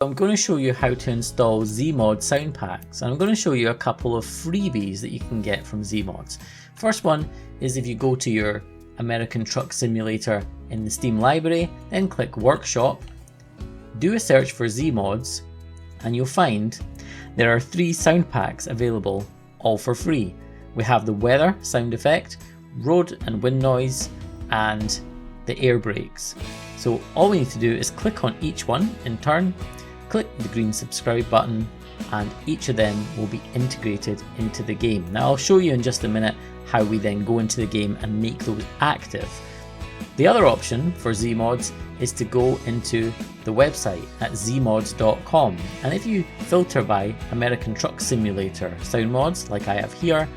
I'm going to show you how to install Zeemods sound packs, and I'm going to show you a couple of freebies that you can get from Zeemods. First one is if you go to your American Truck Simulator in the Steam library, then click Workshop, do a search for Zeemods, and you'll find there are 3 sound packs available, all for free. We have the weather sound effect, road and wind noise, and the air brakes. So all we need to do is click on each one in turn, click the green subscribe button, and each of them will be integrated into the game. Now I'll show you in just a minute how we then go into the game and make those active. The other option for Zeemods is to go into the website at zeemods.com, and if you filter by American Truck Simulator sound mods like I have here,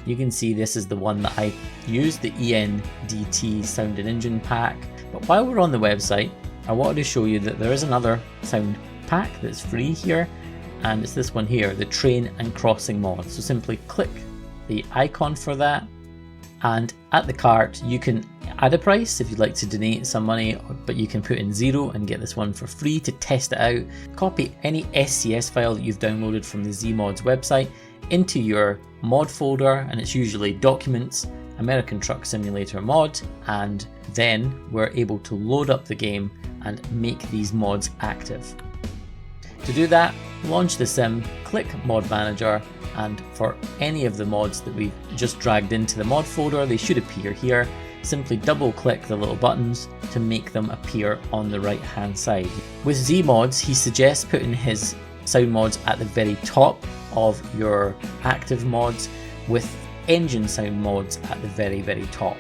you can see this is the one that I used, the ENDT Sound and Engine pack. But while we're on the website, I wanted to show you that there is another sound pack that's free here, and it's this one here, the Train and Crossing mod. So simply click the icon for that, and at the cart you can add a price if you'd like to donate some money, but you can put in 0 and get this one for free to test it out. Copy any SCS file that you've downloaded from the Zeemods website into your mod folder, and it's usually Documents, American Truck Simulator mod, and then we're able to load up the game and make these mods active. To do that, launch the sim, click Mod Manager, and for any of the mods that we've just dragged into the mod folder, they should appear here. Simply double click the little buttons to make them appear on the right hand side. With Zeemods, he suggests putting his sound mods at the very top of your active mods, with engine sound mods at the very top.